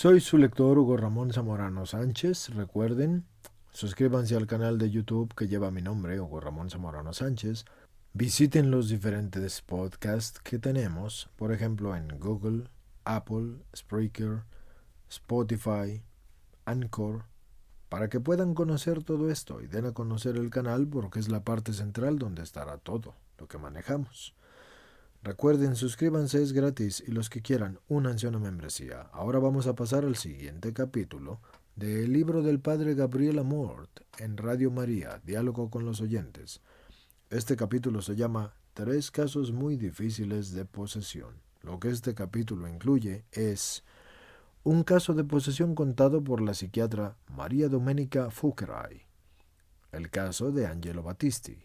Soy su lector Hugo Ramón Zamorano Sánchez. Recuerden, suscríbanse al canal de YouTube que lleva mi nombre, Hugo Ramón Zamorano Sánchez. Visiten los diferentes podcasts que tenemos, por ejemplo en Google, Apple, Spreaker, Spotify, Anchor, para que puedan conocer todo esto y den a conocer el canal porque es la parte central donde estará todo lo que manejamos. Recuerden, suscríbanse, es gratis y los que quieran, únanse a una membresía. Ahora vamos a pasar al siguiente capítulo del libro del padre Gabriel Amort en Radio María, Diálogo con los oyentes. Este capítulo se llama Tres casos muy difíciles de posesión. Lo que este capítulo incluye es un caso de posesión contado por la psiquiatra María Domenica Fuckeray, el caso de Angelo Battisti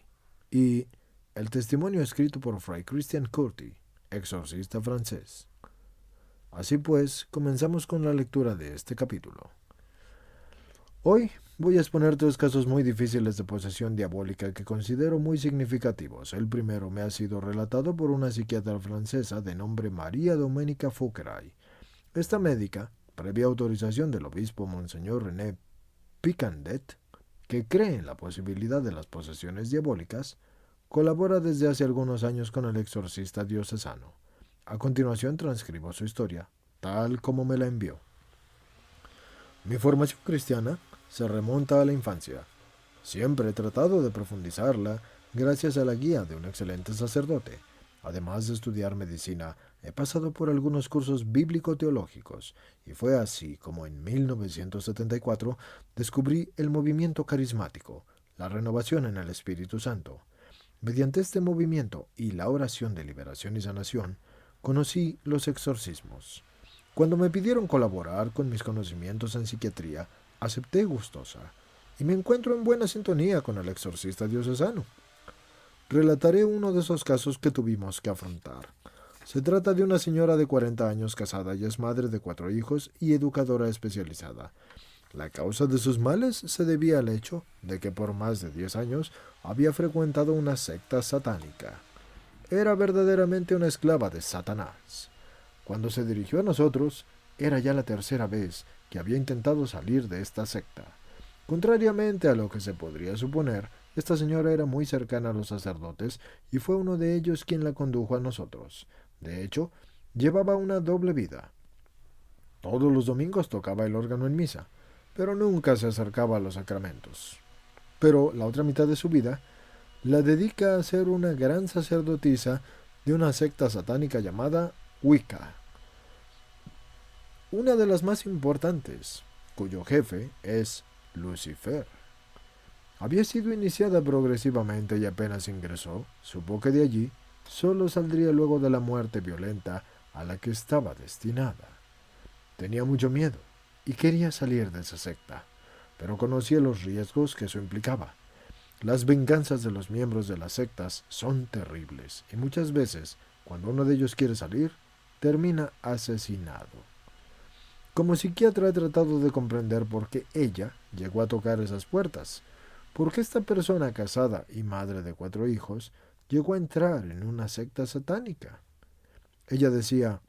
y el testimonio escrito por Fray Christian Curti, exorcista francés. Así pues, comenzamos con la lectura de este capítulo. Hoy voy a exponer tres casos muy difíciles de posesión diabólica que considero muy significativos. El primero me ha sido relatado por una psiquiatra francesa de nombre María Domenica Fuckeray. Esta médica, previa autorización del obispo Monseñor René Picandet, que cree en la posibilidad de las posesiones diabólicas, colabora desde hace algunos años con el exorcista diocesano. A continuación transcribo su historia, tal como me la envió. Mi formación cristiana se remonta a la infancia. Siempre he tratado de profundizarla gracias a la guía de un excelente sacerdote. Además de estudiar medicina, he pasado por algunos cursos bíblico-teológicos y fue así como en 1974 descubrí el movimiento carismático, la renovación en el Espíritu Santo. Mediante este movimiento y la oración de liberación y sanación, conocí los exorcismos. Cuando me pidieron colaborar con mis conocimientos en psiquiatría, acepté gustosa y me encuentro en buena sintonía con el exorcista diocesano. Relataré uno de esos casos que tuvimos que afrontar. Se trata de una señora de 40 años casada y es madre de 4 hijos y educadora especializada. La causa de sus males se debía al hecho de que por más de 10 años había frecuentado una secta satánica. Era verdaderamente una esclava de Satanás. Cuando se dirigió a nosotros, era ya la tercera vez que había intentado salir de esta secta. Contrariamente a lo que se podría suponer, esta señora era muy cercana a los sacerdotes y fue uno de ellos quien la condujo a nosotros. De hecho, llevaba una doble vida. Todos los domingos tocaba el órgano en misa, pero nunca se acercaba a los sacramentos. Pero la otra mitad de su vida la dedica a ser una gran sacerdotisa de una secta satánica llamada Wicca, una de las más importantes, cuyo jefe es Lucifer. Había sido iniciada progresivamente y apenas ingresó, supo que de allí solo saldría luego de la muerte violenta a la que estaba destinada. Tenía mucho miedo y quería salir de esa secta, pero conocía los riesgos que eso implicaba. Las venganzas de los miembros de las sectas son terribles y muchas veces, cuando uno de ellos quiere salir, termina asesinado. Como psiquiatra he tratado de comprender por qué ella llegó a tocar esas puertas, por qué esta persona casada y madre de 4 hijos llegó a entrar en una secta satánica. Ella decía,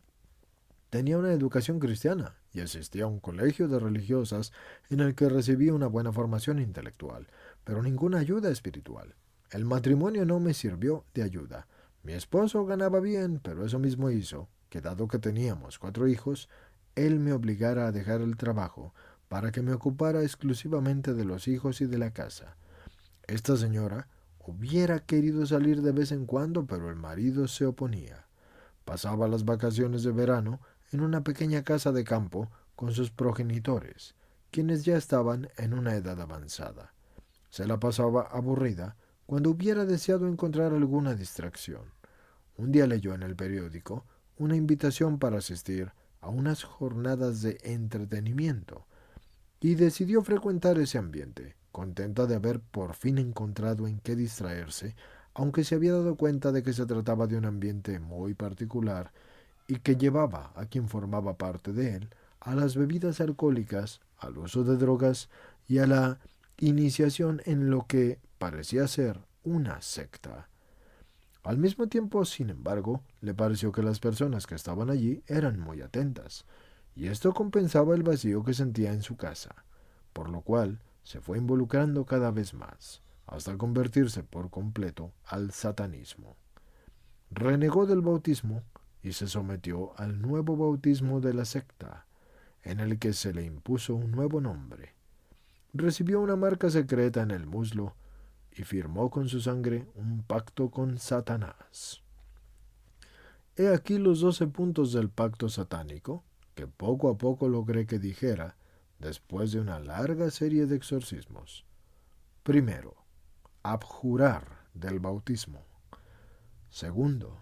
tenía una educación cristiana y asistía a un colegio de religiosas en el que recibía una buena formación intelectual, pero ninguna ayuda espiritual. El matrimonio no me sirvió de ayuda. Mi esposo ganaba bien, pero eso mismo hizo que, dado que teníamos 4 hijos, él me obligara a dejar el trabajo para que me ocupara exclusivamente de los hijos y de la casa. Esta señora hubiera querido salir de vez en cuando, pero el marido se oponía. Pasaba las vacaciones de verano en una pequeña casa de campo con sus progenitores, quienes ya estaban en una edad avanzada. Se la pasaba aburrida cuando hubiera deseado encontrar alguna distracción. Un día leyó en el periódico una invitación para asistir a unas jornadas de entretenimiento y decidió frecuentar ese ambiente, contenta de haber por fin encontrado en qué distraerse, aunque se había dado cuenta de que se trataba de un ambiente muy particular y que llevaba a quien formaba parte de él a las bebidas alcohólicas, al uso de drogas y a la iniciación en lo que parecía ser una secta. Al mismo tiempo, sin embargo, le pareció que las personas que estaban allí eran muy atentas. y esto compensaba el vacío que sentía en su casa, por lo cual se fue involucrando cada vez más, hasta convertirse por completo al satanismo. Renegó del bautismo y se sometió al nuevo bautismo de la secta, en el que se le impuso un nuevo nombre. Recibió una marca secreta en el muslo y firmó con su sangre un pacto con Satanás. He aquí los 12 puntos del pacto satánico, que poco a poco logré que dijera después de una larga serie de exorcismos. Primero, abjurar del bautismo. Segundo,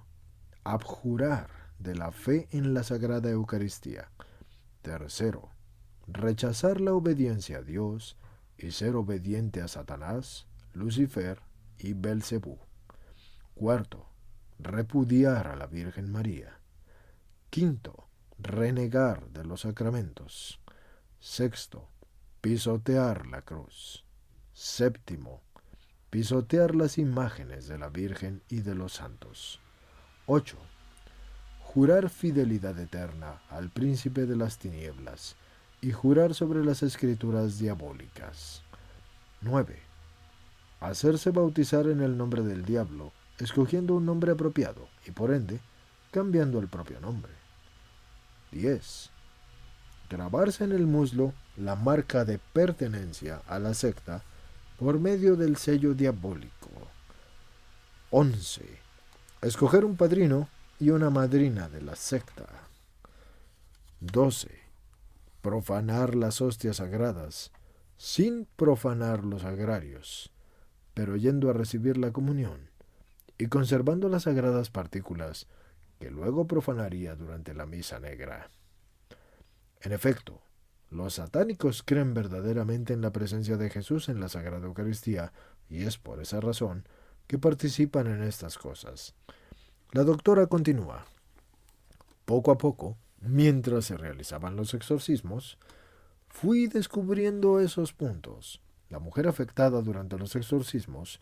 abjurar de la fe en la Sagrada Eucaristía. Tercero, rechazar la obediencia a Dios y ser obediente a Satanás, Lucifer y Belcebú. Cuarto, repudiar a la Virgen María. Quinto, renegar de los sacramentos. Sexto, pisotear la cruz. Séptimo, pisotear las imágenes de la Virgen y de los santos. 8. Jurar fidelidad eterna al príncipe de las tinieblas y jurar sobre las escrituras diabólicas. 9. Hacerse bautizar en el nombre del diablo, escogiendo un nombre apropiado y por ende cambiando el propio nombre. 10. Grabarse en el muslo la marca de pertenencia a la secta por medio del sello diabólico. 11. Escoger un padrino y una madrina de la secta. 12. Profanar las hostias sagradas sin profanar los agrarios, pero yendo a recibir la comunión y conservando las sagradas partículas que luego profanaría durante la misa negra. En efecto, los satánicos creen verdaderamente en la presencia de Jesús en la Sagrada Eucaristía y es por esa razón que participan en estas cosas. La doctora continúa. Poco a poco, mientras se realizaban los exorcismos, fui descubriendo esos puntos. La mujer afectada durante los exorcismos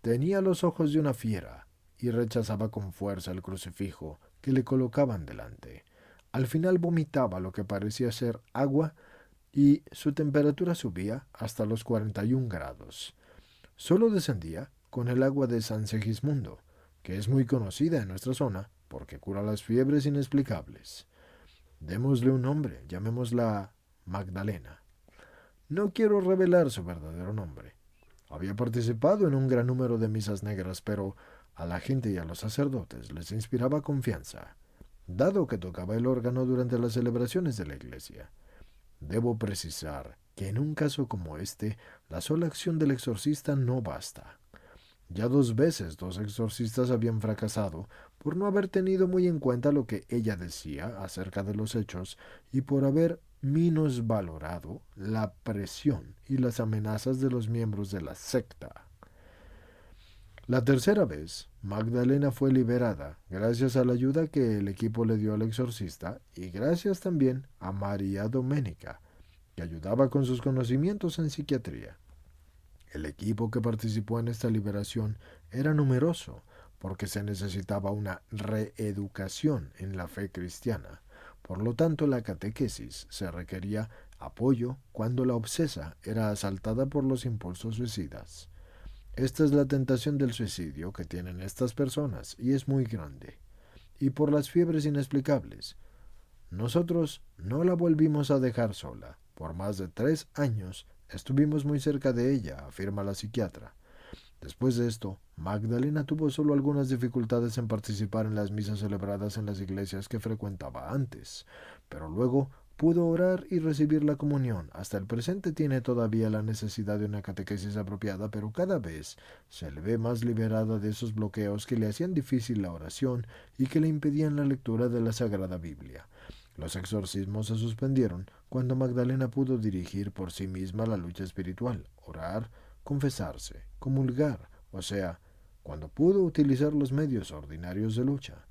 tenía los ojos de una fiera y rechazaba con fuerza el crucifijo que le colocaban delante. Al final vomitaba lo que parecía ser agua y su temperatura subía hasta los 41 grados. Solo descendía con el agua de San Segismundo, que es muy conocida en nuestra zona porque cura las fiebres inexplicables. Démosle un nombre, llamémosla Magdalena. No quiero revelar su verdadero nombre. Había participado en un gran número de misas negras, pero a la gente y a los sacerdotes les inspiraba confianza, dado que tocaba el órgano durante las celebraciones de la iglesia. Debo precisar que en un caso como este, la sola acción del exorcista no basta. Ya 2 veces 2 exorcistas habían fracasado por no haber tenido muy en cuenta lo que ella decía acerca de los hechos y por haber minusvalorado la presión y las amenazas de los miembros de la secta. La tercera vez, Magdalena fue liberada gracias a la ayuda que el equipo le dio al exorcista y gracias también a María Doménica, que ayudaba con sus conocimientos en psiquiatría. El equipo que participó en esta liberación era numeroso porque se necesitaba una reeducación en la fe cristiana. Por lo tanto, la catequesis se requería apoyo cuando la obsesa era asaltada por los impulsos suicidas. Esta es la tentación del suicidio que tienen estas personas y es muy grande. Y por las fiebres inexplicables. Nosotros no la volvimos a dejar sola. Por más de 3 años estuvimos muy cerca de ella, afirma la psiquiatra. Después de esto, Magdalena tuvo solo algunas dificultades en participar en las misas celebradas en las iglesias que frecuentaba antes, pero luego pudo orar y recibir la comunión. Hasta el presente tiene todavía la necesidad de una catequesis apropiada, pero cada vez se le ve más liberada de esos bloqueos que le hacían difícil la oración y que le impedían la lectura de la Sagrada Biblia. Los exorcismos se suspendieron cuando Magdalena pudo dirigir por sí misma la lucha espiritual, orar, confesarse, comulgar, o sea, cuando pudo utilizar los medios ordinarios de lucha.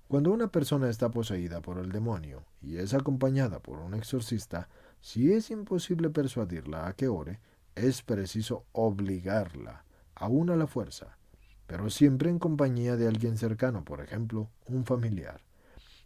Cuando una persona está poseída por el demonio y es acompañada por un exorcista, si es imposible persuadirla a que ore, es preciso obligarla, aún a la fuerza, pero siempre en compañía de alguien cercano, por ejemplo, un familiar.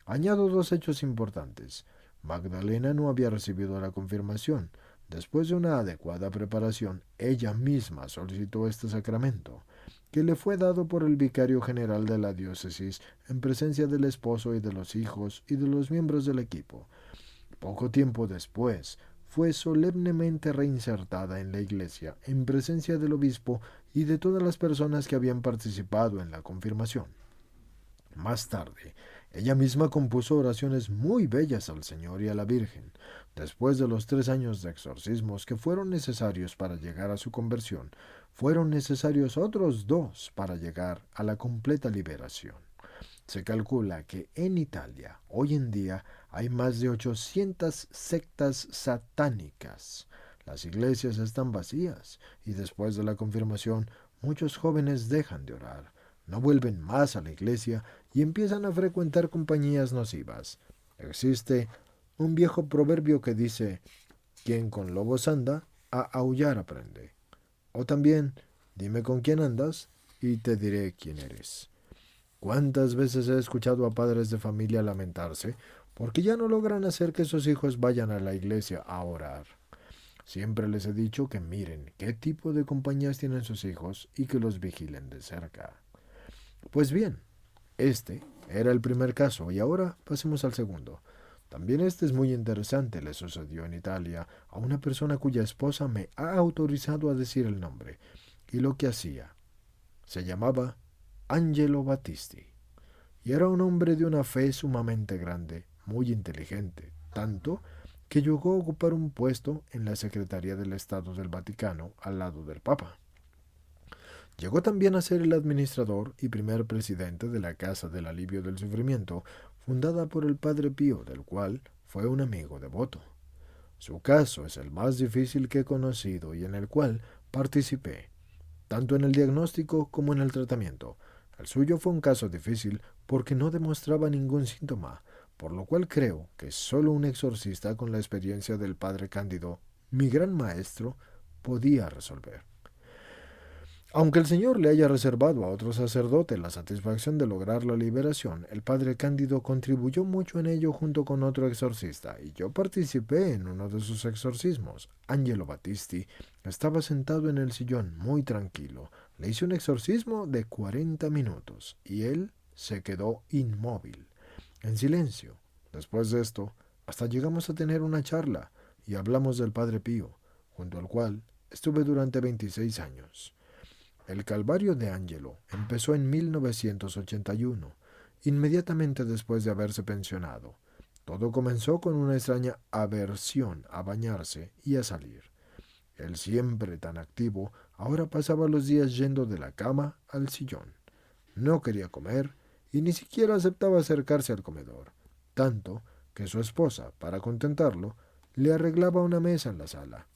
Añado 2 hechos importantes. Magdalena no había recibido la confirmación. Después de una adecuada preparación, ella misma solicitó este sacramento, que le fue dado por el vicario general de la diócesis en presencia del esposo y de los hijos y de los miembros del equipo. Poco tiempo después, fue solemnemente reinsertada en la iglesia en presencia del obispo y de todas las personas que habían participado en la confirmación. Más tarde, ella misma compuso oraciones muy bellas al Señor y a la Virgen. Después de los 3 años de exorcismos que fueron necesarios para llegar a su conversión, fueron necesarios otros 2 para llegar a la completa liberación. Se calcula que en Italia, hoy en día, hay más de 800 sectas satánicas. Las iglesias están vacías y después de la confirmación, muchos jóvenes dejan de orar, no vuelven más a la iglesia y empiezan a frecuentar compañías nocivas. Existe un viejo proverbio que dice: quien con lobos anda, a aullar aprende. O también, dime con quién andas y te diré quién eres. ¿Cuántas veces he escuchado a padres de familia lamentarse porque ya no logran hacer que sus hijos vayan a la iglesia a orar? Siempre les he dicho que miren qué tipo de compañías tienen sus hijos y que los vigilen de cerca. Pues bien, este era el primer caso y ahora pasemos al segundo. También este es muy interesante. Le sucedió en Italia a una persona cuya esposa me ha autorizado a decir el nombre y lo que hacía. Se llamaba Angelo Battisti y era un hombre de una fe sumamente grande, muy inteligente, tanto que llegó a ocupar un puesto en la Secretaría del Estado del Vaticano al lado del Papa. Llegó también a ser el administrador y primer presidente de la Casa del Alivio del Sufrimiento, fundada por el Padre Pío, del cual fue un amigo devoto. Su caso es el más difícil que he conocido y en el cual participé, tanto en el diagnóstico como en el tratamiento. El suyo fue un caso difícil porque no demostraba ningún síntoma, por lo cual creo que solo un exorcista con la experiencia del Padre Cándido, mi gran maestro, podía resolver. Aunque el Señor le haya reservado a otro sacerdote la satisfacción de lograr la liberación, el padre Cándido contribuyó mucho en ello junto con otro exorcista, y yo participé en uno de sus exorcismos. Angelo Battisti estaba sentado en el sillón muy tranquilo. Le hice un exorcismo de 40 minutos, y él se quedó inmóvil, en silencio. Después de esto, hasta llegamos a tener una charla, y hablamos del Padre Pío, junto al cual estuve durante 26 años. El calvario de Angelo empezó en 1981, inmediatamente después de haberse pensionado. Todo comenzó con una extraña aversión a bañarse y a salir. Él, siempre tan activo, ahora pasaba los días yendo de la cama al sillón. No quería comer y ni siquiera aceptaba acercarse al comedor, tanto que su esposa, para contentarlo, le arreglaba una mesa en la sala.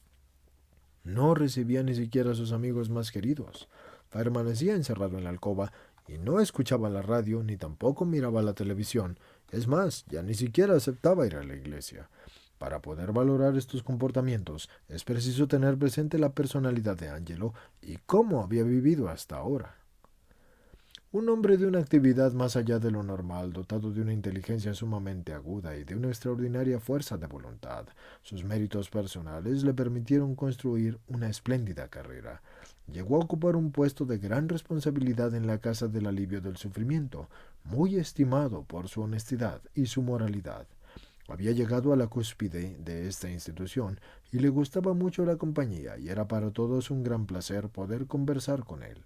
No recibía ni siquiera a sus amigos más queridos. Permanecía encerrado en la alcoba y no escuchaba la radio ni tampoco miraba la televisión. Es más, ya ni siquiera aceptaba ir a la iglesia. Para poder valorar estos comportamientos es preciso tener presente la personalidad de Angelo y cómo había vivido hasta ahora. Un hombre de una actividad más allá de lo normal, dotado de una inteligencia sumamente aguda y de una extraordinaria fuerza de voluntad. Sus méritos personales le permitieron construir una espléndida carrera. Llegó a ocupar un puesto de gran responsabilidad en la Casa del Alivio del Sufrimiento, muy estimado por su honestidad y su moralidad. Había llegado a la cúspide de esta institución y le gustaba mucho la compañía, y era para todos un gran placer poder conversar con él.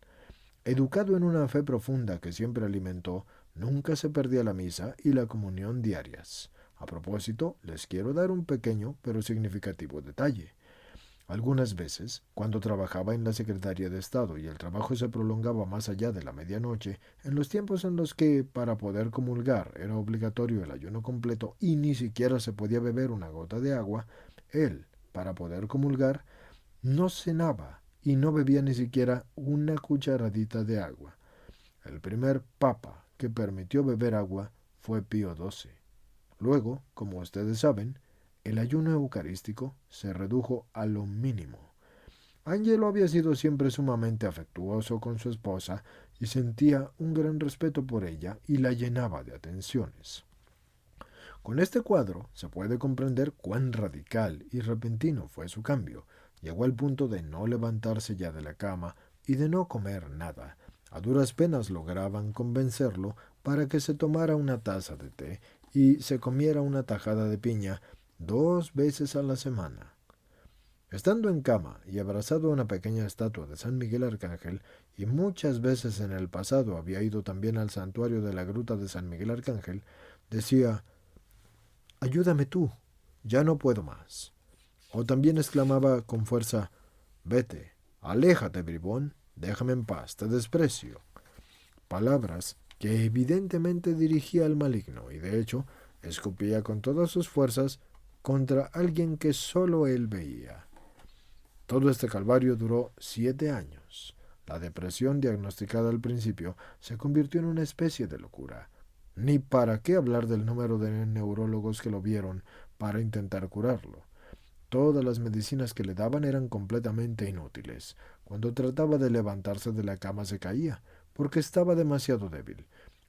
Educado en una fe profunda que siempre alimentó, nunca se perdía la misa y la comunión diarias. A propósito, les quiero dar un pequeño pero significativo detalle. Algunas veces, cuando trabajaba en la Secretaría de Estado y el trabajo se prolongaba más allá de la medianoche, en los tiempos en los que, para poder comulgar, era obligatorio el ayuno completo y ni siquiera se podía beber una gota de agua, él, para poder comulgar, no cenaba y no bebía ni siquiera una cucharadita de agua. El primer papa que permitió beber agua fue Pío XII. Luego, como ustedes saben, el ayuno eucarístico se redujo a lo mínimo. Angelo había sido siempre sumamente afectuoso con su esposa y sentía un gran respeto por ella y la llenaba de atenciones. Con este cuadro se puede comprender cuán radical y repentino fue su cambio. Llegó al punto de no levantarse ya de la cama y de no comer nada. A duras penas lograban convencerlo para que se tomara una taza de té y se comiera una tajada de piña 2 veces a la semana. Estando en cama y abrazado a una pequeña estatua de San Miguel Arcángel, y muchas veces en el pasado había ido también al santuario de la gruta de San Miguel Arcángel, decía: «Ayúdame tú, ya no puedo más». O también exclamaba con fuerza: «Vete, aléjate, bribón, déjame en paz, te desprecio». Palabras que evidentemente dirigía al maligno y de hecho escupía con todas sus fuerzas contra alguien que sólo él veía. Todo este calvario duró 7 años. La depresión diagnosticada al principio se convirtió en una especie de locura. Ni para qué hablar del número de neurólogos que lo vieron para intentar curarlo. Todas las medicinas que le daban eran completamente inútiles. Cuando trataba de levantarse de la cama se caía, porque estaba demasiado débil,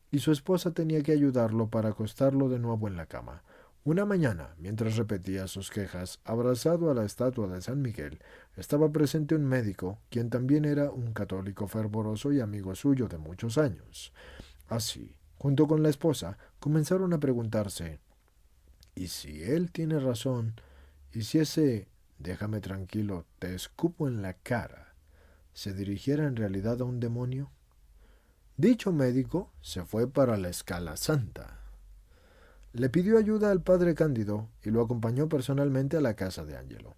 y su esposa tenía que ayudarlo para acostarlo de nuevo en la cama. Una mañana, mientras repetía sus quejas, abrazado a la estatua de San Miguel, estaba presente un médico, quien también era un católico fervoroso y amigo suyo de muchos años. Así, junto con la esposa, comenzaron a preguntarse: ¿y si él tiene razón? ¿Y si ese «déjame tranquilo, te escupo en la cara» se dirigiera en realidad a un demonio? Dicho médico se fue para la Escala Santa. Le pidió ayuda al padre Cándido y lo acompañó personalmente a la casa de Angelo.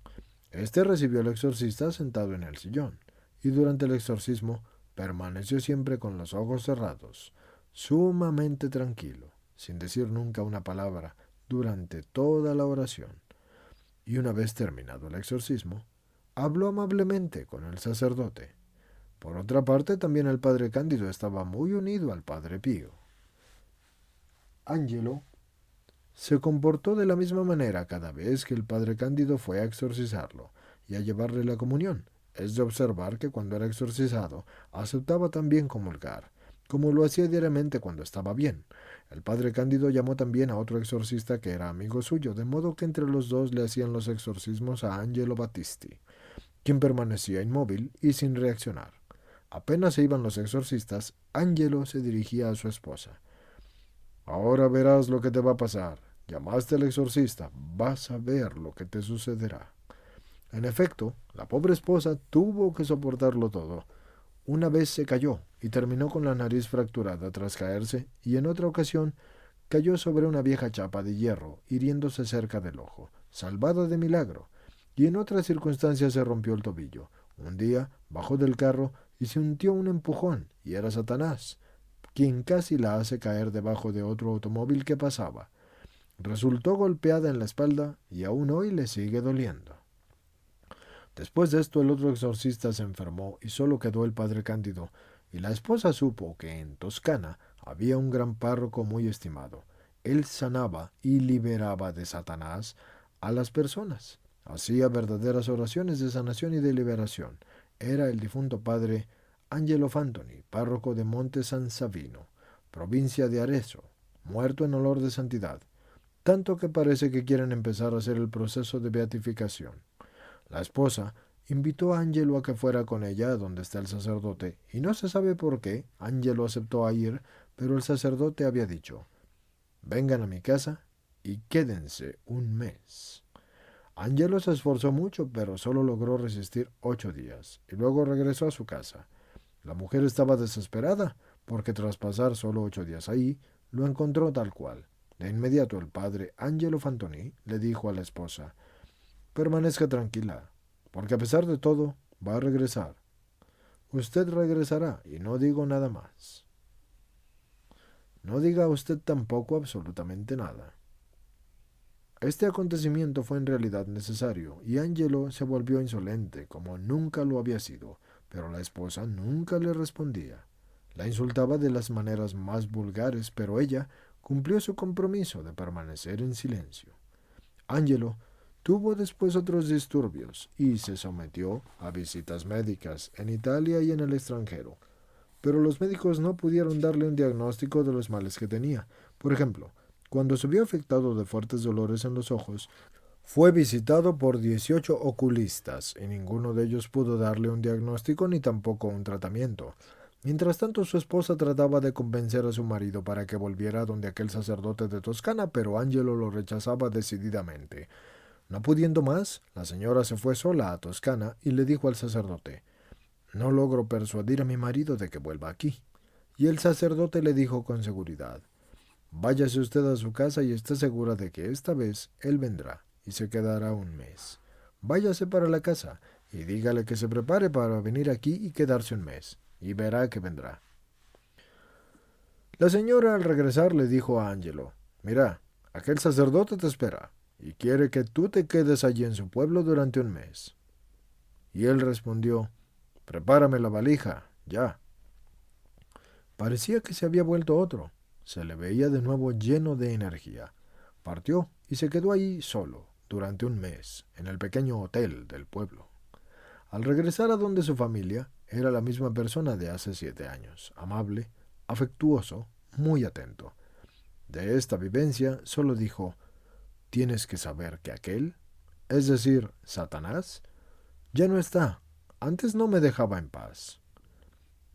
Este recibió al exorcista sentado en el sillón, y durante el exorcismo permaneció siempre con los ojos cerrados, sumamente tranquilo, sin decir nunca una palabra durante toda la oración. Y una vez terminado el exorcismo, habló amablemente con el sacerdote. Por otra parte, también el padre Cándido estaba muy unido al padre Pío. Angelo se comportó de la misma manera cada vez que el padre Cándido fue a exorcizarlo y a llevarle la comunión. Es de observar que cuando era exorcizado aceptaba también comulgar, como lo hacía diariamente cuando estaba bien. El padre Cándido llamó también a otro exorcista que era amigo suyo, de modo que entre los dos le hacían los exorcismos a Angelo Battisti, quien permanecía inmóvil y sin reaccionar. Apenas se iban los exorcistas, Angelo se dirigía a su esposa. «Ahora verás lo que te va a pasar. Llamaste al exorcista, vas a ver lo que te sucederá». En efecto, la pobre esposa tuvo que soportarlo todo. Una vez se cayó y terminó con la nariz fracturada tras caerse, y en otra ocasión cayó sobre una vieja chapa de hierro, hiriéndose cerca del ojo, salvada de milagro, y en otras circunstancias se rompió el tobillo. Un día bajó del carro y sintió un empujón, y era Satanás, quien casi la hace caer debajo de otro automóvil que pasaba. Resultó golpeada en la espalda y aún hoy le sigue doliendo. Después de esto, el otro exorcista se enfermó y solo quedó el padre Cándido, y la esposa supo que en Toscana había un gran párroco muy estimado. Él sanaba y liberaba de Satanás a las personas. Hacía verdaderas oraciones de sanación y de liberación. Era el difunto padre Angelo Fantoni, párroco de Monte San Savino, provincia de Arezzo, muerto en olor de santidad, tanto que parece que quieren empezar a hacer el proceso de beatificación. La esposa invitó a Angelo a que fuera con ella a donde está el sacerdote, y no se sabe por qué Angelo aceptó a ir, pero el sacerdote había dicho: «Vengan a mi casa y quédense un mes». Angelo se esforzó mucho, pero solo logró resistir 8 días, y luego regresó a su casa. La mujer estaba desesperada, porque tras pasar solo 8 días ahí, lo encontró tal cual. De inmediato el padre Angelo Fantoni le dijo a la esposa: «Permanezca tranquila, porque a pesar de todo, va a regresar. Usted regresará y no digo nada más. No diga usted tampoco absolutamente nada». Este acontecimiento fue en realidad necesario, y Angelo se volvió insolente como nunca lo había sido, pero la esposa nunca le respondía. La insultaba de las maneras más vulgares, pero ella cumplió su compromiso de permanecer en silencio. Angelo tuvo después otros disturbios y se sometió a visitas médicas en Italia y en el extranjero, pero los médicos no pudieron darle un diagnóstico de los males que tenía. Por ejemplo, cuando se vio afectado de fuertes dolores en los ojos, fue visitado por 18 oculistas y ninguno de ellos pudo darle un diagnóstico ni tampoco un tratamiento. Mientras tanto, su esposa trataba de convencer a su marido para que volviera donde aquel sacerdote de Toscana, pero Angelo lo rechazaba decididamente. No pudiendo más, la señora se fue sola a Toscana y le dijo al sacerdote: «No logro persuadir a mi marido de que vuelva aquí». Y el sacerdote le dijo con seguridad: «Váyase usted a su casa y esté segura de que esta vez él vendrá y se quedará un mes. Váyase para la casa y dígale que se prepare para venir aquí y quedarse un mes, y verá que vendrá». La señora al regresar le dijo a Angelo: «Mira, aquel sacerdote te espera y quiere que tú te quedes allí en su pueblo durante un mes». Y él respondió: «Prepárame la valija, ya». Parecía que se había vuelto otro. Se le veía de nuevo lleno de energía. Partió y se quedó allí solo durante un mes, en el pequeño hotel del pueblo. Al regresar a donde su familia, era la misma persona de hace 7 años, amable, afectuoso, muy atento. De esta vivencia solo dijo: «Tienes que saber que aquel, es decir, Satanás, ya no está. Antes no me dejaba en paz».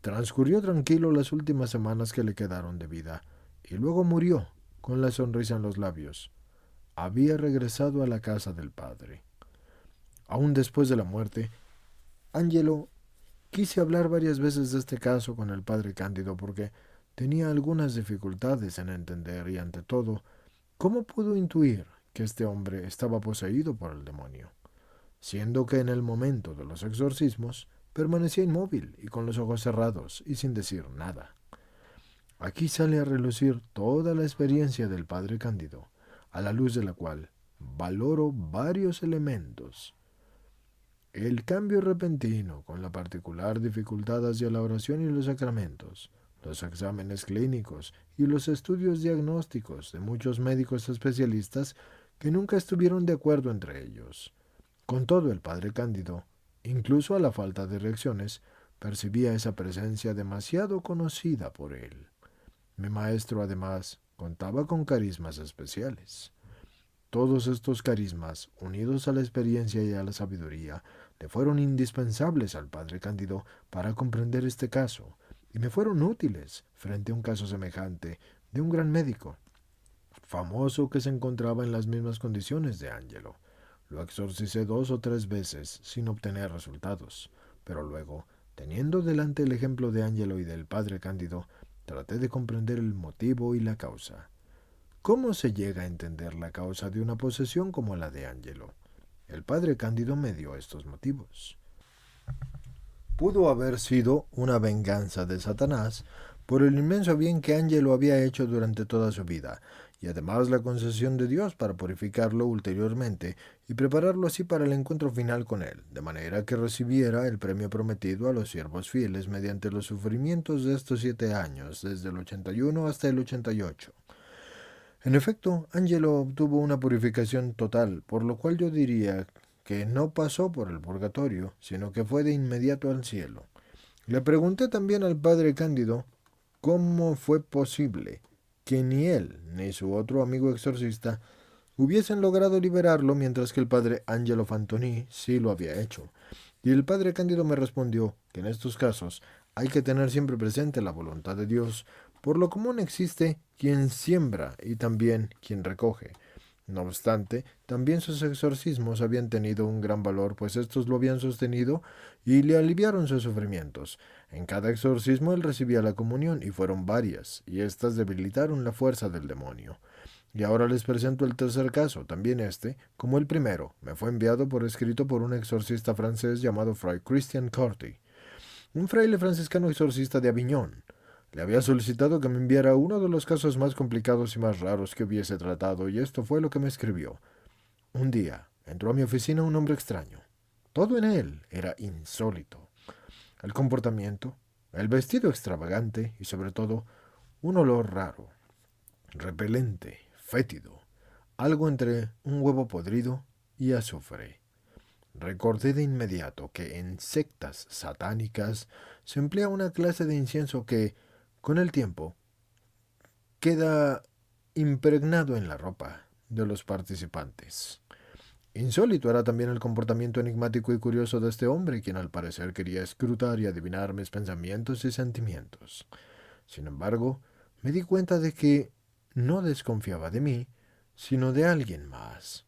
Transcurrió tranquilo las últimas semanas que le quedaron de vida, y luego murió, con la sonrisa en los labios. Había regresado a la casa del padre. Aún después de la muerte, Angelo quise hablar varias veces de este caso con el padre Cándido porque tenía algunas dificultades en entender y, ante todo, cómo pudo intuir que este hombre estaba poseído por el demonio, siendo que en el momento de los exorcismos permanecía inmóvil y con los ojos cerrados y sin decir nada. Aquí sale a relucir toda la experiencia del padre Cándido, a la luz de la cual valoro varios elementos. El cambio repentino con la particular dificultad hacia la oración y los sacramentos, los exámenes clínicos y los estudios diagnósticos de muchos médicos especialistas que nunca estuvieron de acuerdo entre ellos. Con todo, el padre Cándido, incluso a la falta de reacciones, percibía esa presencia demasiado conocida por él. Mi maestro, además, contaba con carismas especiales. Todos estos carismas, unidos a la experiencia y a la sabiduría, le fueron indispensables al padre Cándido para comprender este caso, y me fueron útiles frente a un caso semejante de un gran médico, famoso, que se encontraba en las mismas condiciones de Angelo. Lo exorcicé 2 o 3 veces sin obtener resultados, pero luego, teniendo delante el ejemplo de Angelo y del padre Cándido, traté de comprender el motivo y la causa. ¿Cómo se llega a entender la causa de una posesión como la de Angelo? El padre Cándido me dio estos motivos. Pudo haber sido una venganza de Satanás por el inmenso bien que Angelo había hecho durante toda su vida, y además la concesión de Dios para purificarlo ulteriormente y prepararlo así para el encuentro final con él, de manera que recibiera el premio prometido a los siervos fieles mediante los sufrimientos de estos 7 años, desde el 81 hasta el 88. En efecto, Angelo obtuvo una purificación total, por lo cual yo diría que no pasó por el purgatorio, sino que fue de inmediato al cielo. Le pregunté también al padre Cándido cómo fue posible que ni él ni su otro amigo exorcista hubiesen logrado liberarlo, mientras que el padre Angelo Fantoni sí lo había hecho. Y el padre Cándido me respondió que en estos casos hay que tener siempre presente la voluntad de Dios. Por lo común existe quien siembra y también quien recoge. No obstante, también sus exorcismos habían tenido un gran valor, pues estos lo habían sostenido y le aliviaron sus sufrimientos. En cada exorcismo él recibía la comunión, y fueron varias, y éstas debilitaron la fuerza del demonio. Y ahora les presento el tercer caso. También este, como el primero, me fue enviado por escrito por un exorcista francés llamado Fray Christian Corty, un fraile franciscano exorcista de Aviñón. Le había solicitado que me enviara uno de los casos más complicados y más raros que hubiese tratado, y esto fue lo que me escribió. Un día entró a mi oficina un hombre extraño. Todo en él era insólito. El comportamiento, el vestido extravagante y, sobre todo, un olor raro, repelente, fétido, algo entre un huevo podrido y azufre. Recordé de inmediato que en sectas satánicas se emplea una clase de incienso que, con el tiempo, queda impregnado en la ropa de los participantes. Insólito era también el comportamiento enigmático y curioso de este hombre, quien al parecer quería escrutar y adivinar mis pensamientos y sentimientos. Sin embargo, me di cuenta de que no desconfiaba de mí, sino de alguien más.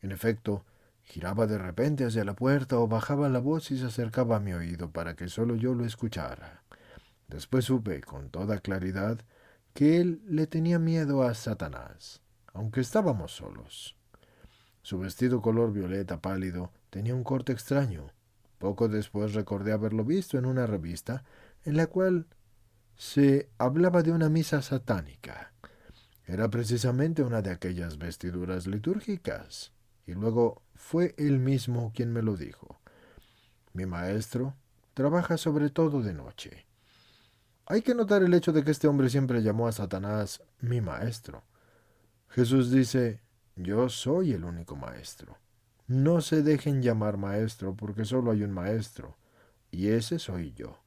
En efecto, giraba de repente hacia la puerta o bajaba la voz y se acercaba a mi oído para que solo yo lo escuchara. Después supe con toda claridad que él le tenía miedo a Satanás, aunque estábamos solos. Su vestido color violeta pálido tenía un corte extraño. Poco después recordé haberlo visto en una revista en la cual se hablaba de una misa satánica. Era precisamente una de aquellas vestiduras litúrgicas. Y luego fue él mismo quien me lo dijo. Mi maestro trabaja sobre todo de noche. Hay que notar el hecho de que este hombre siempre llamó a Satanás mi maestro. Jesús dice, yo soy el único maestro. No se dejen llamar maestro porque solo hay un maestro, y ese soy yo.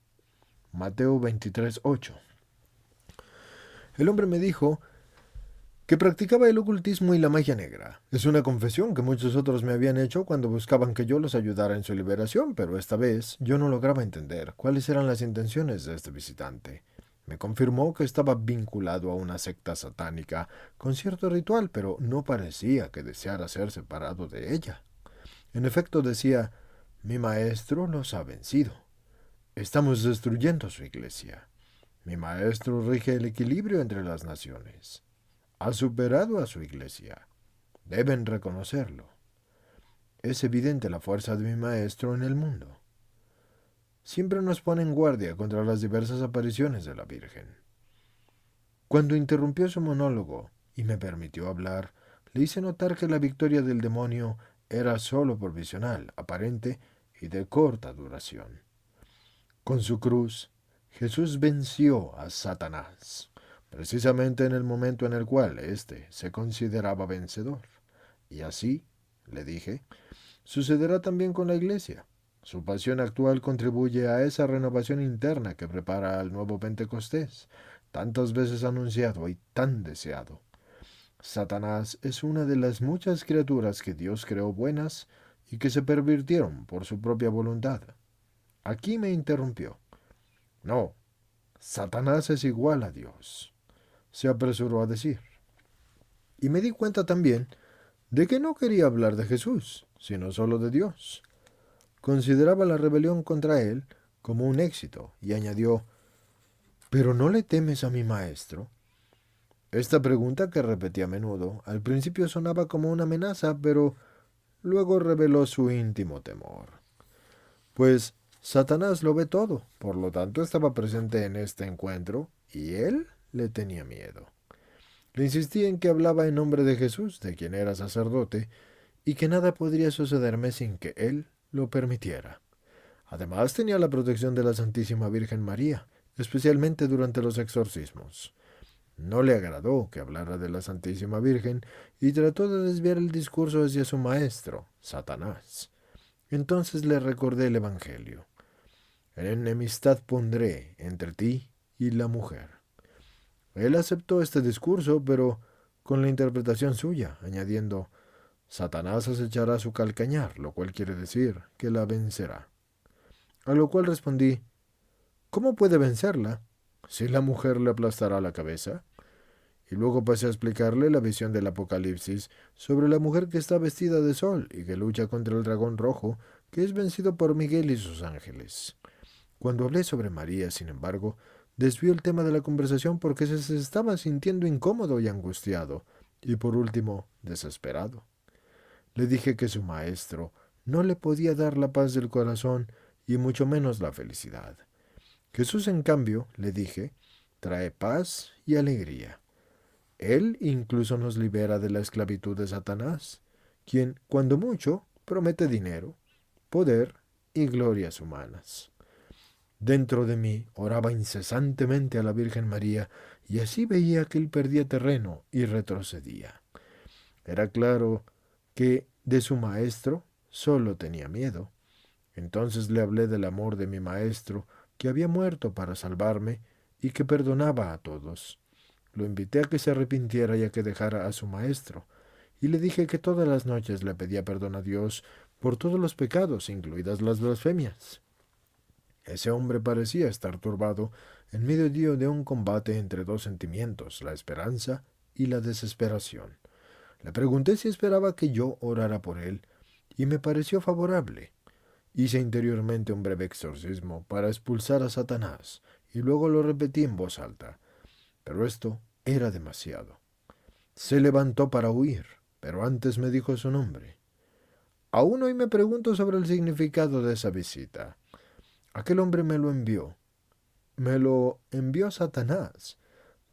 Mateo 23:8. El hombre me dijo que practicaba el ocultismo y la magia negra. Es una confesión que muchos otros me habían hecho cuando buscaban que yo los ayudara en su liberación, pero esta vez yo no lograba entender cuáles eran las intenciones de este visitante. Me confirmó que estaba vinculado a una secta satánica con cierto ritual, pero no parecía que deseara ser separado de ella. En efecto decía, mi maestro los ha vencido. Estamos destruyendo su iglesia. Mi maestro rige el equilibrio entre las naciones. Ha superado a su iglesia. Deben reconocerlo. Es evidente la fuerza de mi maestro en el mundo. Siempre nos pone en guardia contra las diversas apariciones de la Virgen. Cuando interrumpió su monólogo y me permitió hablar, le hice notar que la victoria del demonio era sólo provisional, aparente y de corta duración. Con su cruz, Jesús venció a Satanás, precisamente en el momento en el cual éste se consideraba vencedor. Y así, le dije, sucederá también con la Iglesia. Su pasión actual contribuye a esa renovación interna que prepara al nuevo Pentecostés, tantas veces anunciado y tan deseado. Satanás es una de las muchas criaturas que Dios creó buenas y que se pervirtieron por su propia voluntad. Aquí me interrumpió. No, Satanás es igual a Dios, se apresuró a decir. Y me di cuenta también de que no quería hablar de Jesús, sino solo de Dios. Consideraba la rebelión contra él como un éxito y añadió, ¿pero no le temes a mi maestro? Esta pregunta, que repetí a menudo, al principio sonaba como una amenaza, pero luego reveló su íntimo temor. Pues Satanás lo ve todo, por lo tanto estaba presente en este encuentro y él le tenía miedo. Le insistí en que hablaba en nombre de Jesús, de quien era sacerdote, y que nada podría sucederme sin que él lo permitiera. Además tenía la protección de la Santísima Virgen María, especialmente durante los exorcismos. No le agradó que hablara de la Santísima Virgen y trató de desviar el discurso hacia su maestro, Satanás. Entonces le recordé el Evangelio. Enemistad pondré entre ti y la mujer. Él aceptó este discurso, pero con la interpretación suya, añadiendo, Satanás acechará su calcañar, lo cual quiere decir que la vencerá. A lo cual respondí, ¿cómo puede vencerla si la mujer le aplastará la cabeza? Y luego pasé a explicarle la visión del Apocalipsis sobre la mujer que está vestida de sol y que lucha contra el dragón rojo, que es vencido por Miguel y sus ángeles. Cuando hablé sobre María, sin embargo, desvió el tema de la conversación porque se estaba sintiendo incómodo y angustiado, y por último, desesperado. Le dije que su maestro no le podía dar la paz del corazón y mucho menos la felicidad. Jesús, en cambio, le dije, trae paz y alegría. Él incluso nos libera de la esclavitud de Satanás, quien, cuando mucho, promete dinero, poder y glorias humanas. Dentro de mí oraba incesantemente a la Virgen María y así veía que él perdía terreno y retrocedía. Era claro que de su maestro solo tenía miedo. Entonces le hablé del amor de mi maestro, que había muerto para salvarme y que perdonaba a todos. Lo invité a que se arrepintiera y a que dejara a su maestro, y le dije que todas las noches le pedía perdón a Dios por todos los pecados, incluidas las blasfemias. Ese hombre parecía estar turbado en medio de un combate entre dos sentimientos, la esperanza y la desesperación. Le pregunté si esperaba que yo orara por él, y me pareció favorable. Hice interiormente un breve exorcismo para expulsar a Satanás, y luego lo repetí en voz alta. Pero esto era demasiado. Se levantó para huir, pero antes me dijo su nombre. Aún hoy me pregunto sobre el significado de esa visita. Aquel hombre me lo envió. Me lo envió Satanás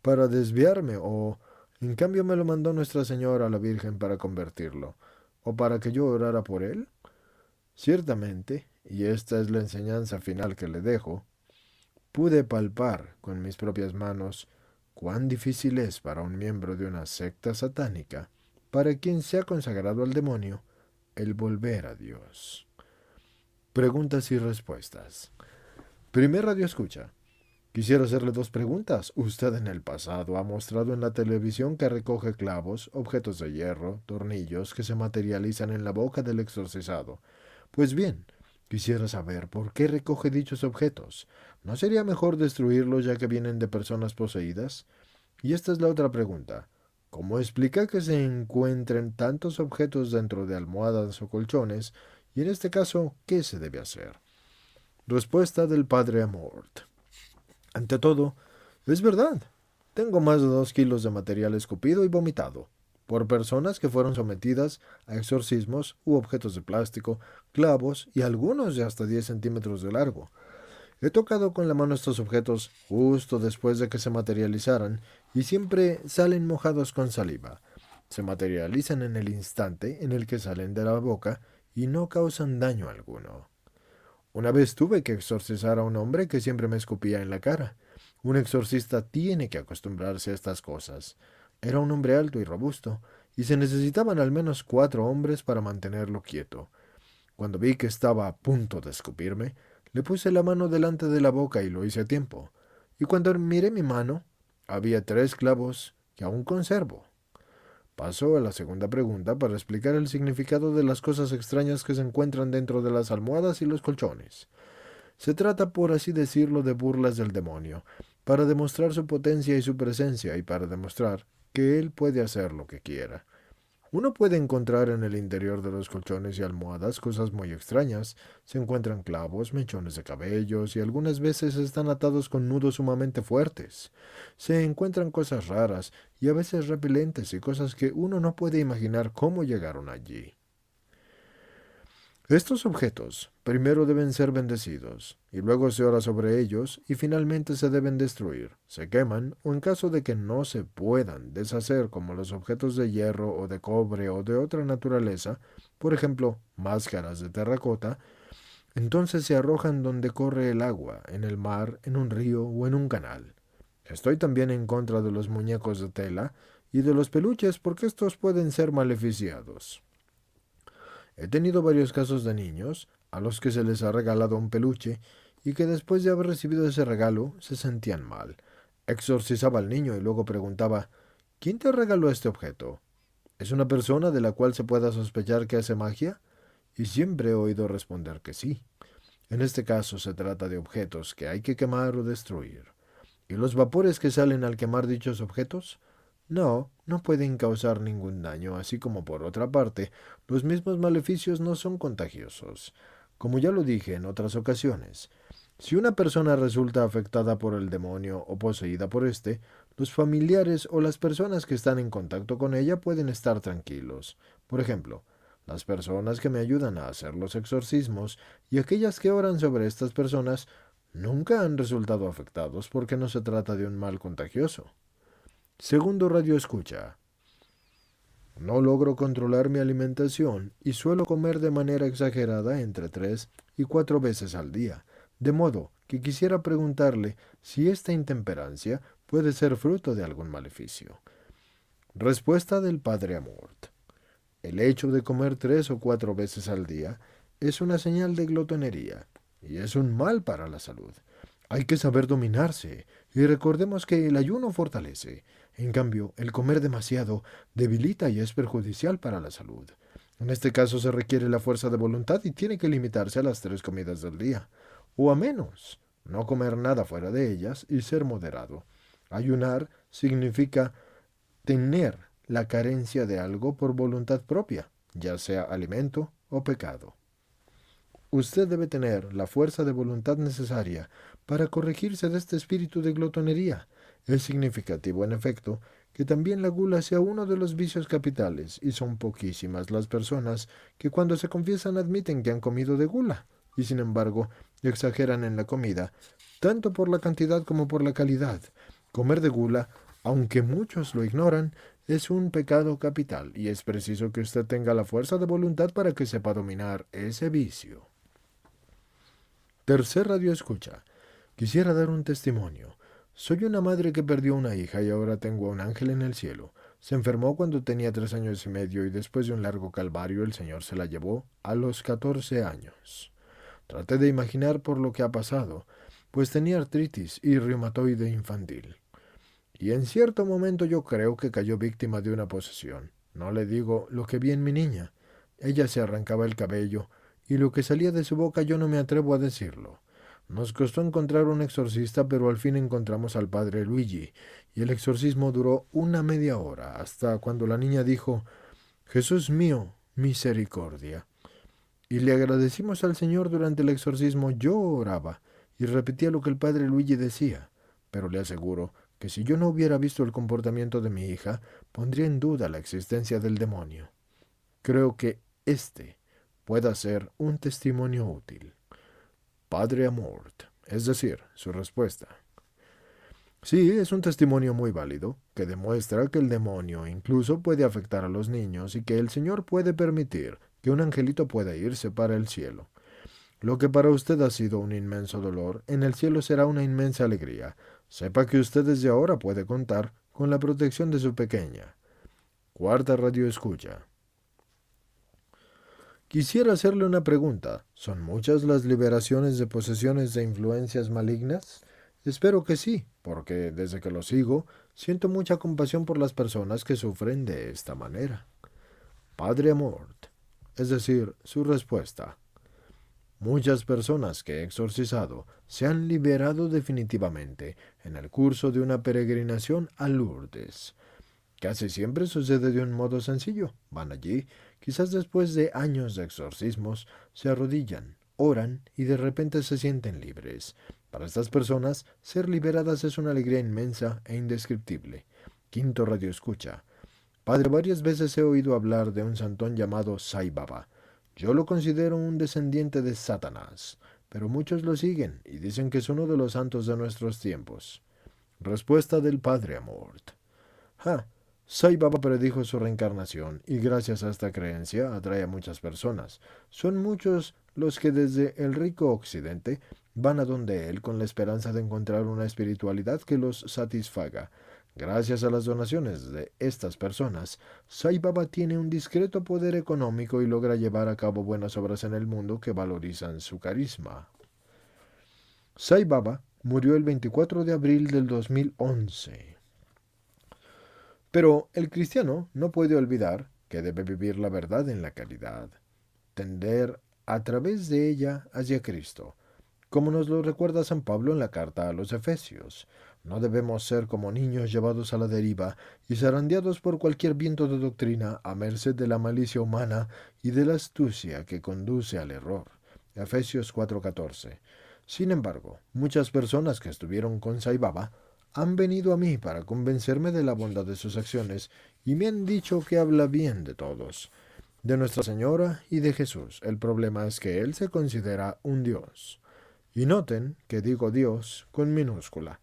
para desviarme, o en cambio me lo mandó Nuestra Señora la Virgen para convertirlo, o para que yo orara por él. Ciertamente, y esta es la enseñanza final que le dejo, pude palpar con mis propias manos cuán difícil es para un miembro de una secta satánica, para quien se ha consagrado al demonio, el volver a Dios. Preguntas y respuestas. Primer radio escucha. Quisiera hacerle dos preguntas. Usted en el pasado ha mostrado en la televisión que recoge clavos, objetos de hierro, tornillos que se materializan en la boca del exorcizado. Pues bien, quisiera saber por qué recoge dichos objetos. ¿No sería mejor destruirlos ya que vienen de personas poseídas? Y esta es la otra pregunta. ¿Cómo explica que se encuentren tantos objetos dentro de almohadas o colchones? Y en este caso, ¿qué se debe hacer? Respuesta del padre Amort. Ante todo, es verdad. Tengo más de 2 kilos de material escupido y vomitado por personas que fueron sometidas a exorcismos u objetos de plástico, clavos y algunos de hasta 10 centímetros de largo. He tocado con la mano estos objetos justo después de que se materializaran y siempre salen mojados con saliva. Se materializan en el instante en el que salen de la boca y no causan daño alguno. Una vez tuve que exorcizar a un hombre que siempre me escupía en la cara. Un exorcista tiene que acostumbrarse a estas cosas. Era un hombre alto y robusto, y se necesitaban al menos 4 hombres para mantenerlo quieto. Cuando vi que estaba a punto de escupirme, le puse la mano delante de la boca y lo hice a tiempo. Y cuando miré mi mano, había 3 clavos que aún conservo. Paso a la segunda pregunta para explicar el significado de las cosas extrañas que se encuentran dentro de las almohadas y los colchones. Se trata, por así decirlo, de burlas del demonio, para demostrar su potencia y su presencia y para demostrar que él puede hacer lo que quiera. Uno puede encontrar en el interior de los colchones y almohadas cosas muy extrañas. Se encuentran clavos, mechones de cabellos y algunas veces están atados con nudos sumamente fuertes. Se encuentran cosas raras y a veces repelentes y cosas que uno no puede imaginar cómo llegaron allí. Estos objetos primero deben ser bendecidos, y luego se ora sobre ellos, y finalmente se deben destruir, se queman, o en caso de que no se puedan deshacer como los objetos de hierro o de cobre o de otra naturaleza, por ejemplo, máscaras de terracota, entonces se arrojan donde corre el agua, en el mar, en un río o en un canal. Estoy también en contra de los muñecos de tela y de los peluches porque estos pueden ser maleficiados. He tenido varios casos de niños a los que se les ha regalado un peluche y que después de haber recibido ese regalo se sentían mal. Exorcizaba al niño y luego preguntaba, ¿quién te regaló este objeto? ¿Es una persona de la cual se pueda sospechar que hace magia? Y siempre he oído responder que sí. En este caso se trata de objetos que hay que quemar o destruir. ¿Y los vapores que salen al quemar dichos objetos? No pueden causar ningún daño, así como por otra parte, los mismos maleficios no son contagiosos. Como ya lo dije en otras ocasiones, si una persona resulta afectada por el demonio o poseída por éste, los familiares o las personas que están en contacto con ella pueden estar tranquilos. Por ejemplo, las personas que me ayudan a hacer los exorcismos y aquellas que oran sobre estas personas nunca han resultado afectados porque no se trata de un mal contagioso. Segundo radio escucha. No logro controlar mi alimentación y suelo comer de manera exagerada entre 3 y 4 veces al día, de modo que quisiera preguntarle si esta intemperancia puede ser fruto de algún maleficio. Respuesta del padre Amort. El hecho de comer 3 o 4 veces al día es una señal de glotonería y es un mal para la salud. Hay que saber dominarse, y recordemos que el ayuno fortalece. En cambio, el comer demasiado debilita y es perjudicial para la salud. En este caso se requiere la fuerza de voluntad y tiene que limitarse a las 3 comidas del día, o a menos, no comer nada fuera de ellas y ser moderado. Ayunar significa tener la carencia de algo por voluntad propia, ya sea alimento o pecado. Usted debe tener la fuerza de voluntad necesaria para corregirse de este espíritu de glotonería. Es significativo, en efecto, que también la gula sea uno de los vicios capitales, y son poquísimas las personas que cuando se confiesan admiten que han comido de gula, y sin embargo exageran en la comida, tanto por la cantidad como por la calidad. Comer de gula, aunque muchos lo ignoran, es un pecado capital, y es preciso que usted tenga la fuerza de voluntad para que sepa dominar ese vicio. Tercer radio escucha. Quisiera dar un testimonio. Soy una madre que perdió una hija y ahora tengo a un ángel en el cielo. Se enfermó cuando tenía 3 años y medio y después de un largo calvario el Señor se la llevó a los 14 años. Traté de imaginar por lo que ha pasado, pues tenía artritis y reumatoide infantil. Y en cierto momento yo creo que cayó víctima de una posesión. No le digo lo que vi en mi niña. Ella se arrancaba el cabello, y lo que salía de su boca yo no me atrevo a decirlo. Nos costó encontrar un exorcista, pero al fin encontramos al padre Luigi, y el exorcismo duró una media hora, hasta cuando la niña dijo, Jesús mío, misericordia. Y le agradecimos al Señor durante el exorcismo. Yo oraba y repetía lo que el padre Luigi decía, pero le aseguro que si yo no hubiera visto el comportamiento de mi hija, pondría en duda la existencia del demonio. Creo que este pueda ser un testimonio útil. Padre Amort, es decir, su respuesta. Sí, es un testimonio muy válido, que demuestra que el demonio incluso puede afectar a los niños y que el Señor puede permitir que un angelito pueda irse para el cielo. Lo que para usted ha sido un inmenso dolor, en el cielo será una inmensa alegría. Sepa que usted desde ahora puede contar con la protección de su pequeña. Cuarta radio escucha. Quisiera hacerle una pregunta. ¿Son muchas las liberaciones de posesiones de influencias malignas? Espero que sí, porque desde que lo sigo, siento mucha compasión por las personas que sufren de esta manera. Padre Amort, es decir, su respuesta. Muchas personas que he exorcizado se han liberado definitivamente en el curso de una peregrinación a Lourdes. Casi siempre sucede de un modo sencillo. Van allí, quizás después de años de exorcismos, se arrodillan, oran y de repente se sienten libres. Para estas personas, ser liberadas es una alegría inmensa e indescriptible. Quinto radio escucha. Padre, varias veces he oído hablar de un santón llamado Sai Baba. Yo lo considero un descendiente de Satanás, pero muchos lo siguen y dicen que es uno de los santos de nuestros tiempos. Respuesta del Padre Amort. Sai Baba predijo su reencarnación y gracias a esta creencia atrae a muchas personas. Son muchos los que desde el rico occidente van a donde él con la esperanza de encontrar una espiritualidad que los satisfaga. Gracias a las donaciones de estas personas, Sai Baba tiene un discreto poder económico y logra llevar a cabo buenas obras en el mundo que valorizan su carisma. Sai Baba murió el 24 de abril del 2011. Pero el cristiano no puede olvidar que debe vivir la verdad en la caridad, tender a través de ella hacia Cristo, como nos lo recuerda San Pablo en la carta a los Efesios. No debemos ser como niños llevados a la deriva y zarandeados por cualquier viento de doctrina a merced de la malicia humana y de la astucia que conduce al error. Efesios 4:14. Sin embargo, muchas personas que estuvieron con Sai Baba han venido a mí para convencerme de la bondad de sus acciones y me han dicho que habla bien de todos, de Nuestra Señora y de Jesús. El problema es que Él se considera un Dios. Y noten que digo Dios con minúscula.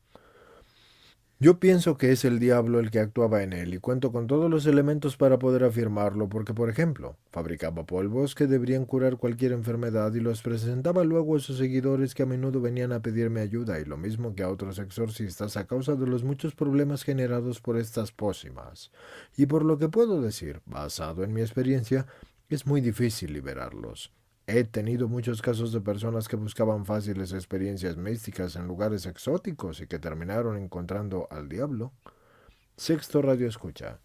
Yo pienso que es el diablo el que actuaba en él y cuento con todos los elementos para poder afirmarlo porque, por ejemplo, fabricaba polvos que deberían curar cualquier enfermedad y los presentaba luego a sus seguidores que a menudo venían a pedirme ayuda y lo mismo que a otros exorcistas a causa de los muchos problemas generados por estas pócimas. Y por lo que puedo decir, basado en mi experiencia, es muy difícil liberarlos. He tenido muchos casos de personas que buscaban fáciles experiencias místicas en lugares exóticos y que terminaron encontrando al diablo. Sexto Radio Escucha.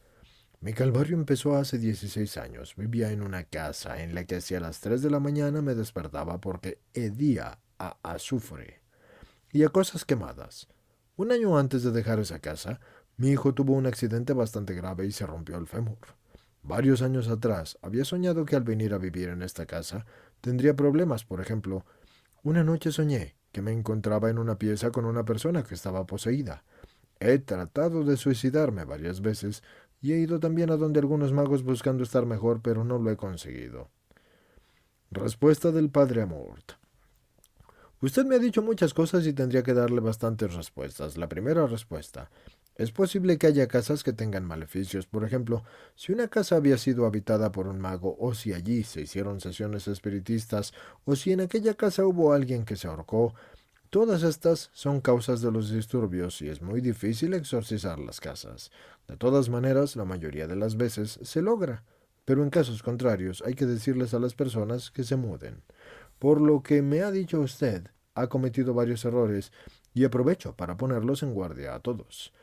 Mi calvario empezó hace 16 años. Vivía en una casa en la que hacia las 3 de la mañana me despertaba porque hedía a azufre y a cosas quemadas. Un año antes de dejar esa casa, mi hijo tuvo un accidente bastante grave y se rompió el fémur. Varios años atrás, había soñado que al venir a vivir en esta casa tendría problemas. Por ejemplo, una noche soñé que me encontraba en una pieza con una persona que estaba poseída. He tratado de suicidarme varias veces y he ido también a donde algunos magos buscando estar mejor, pero no lo he conseguido. Respuesta del Padre Amort. Usted me ha dicho muchas cosas y tendría que darle bastantes respuestas. La primera respuesta. Es posible que haya casas que tengan maleficios. Por ejemplo, si una casa había sido habitada por un mago, o si allí se hicieron sesiones espiritistas, o si en aquella casa hubo alguien que se ahorcó. Todas estas son causas de los disturbios y es muy difícil exorcizar las casas. De todas maneras, la mayoría de las veces se logra, pero en casos contrarios hay que decirles a las personas que se muden. Por lo que me ha dicho usted, ha cometido varios errores y aprovecho para ponerlos en guardia a todos.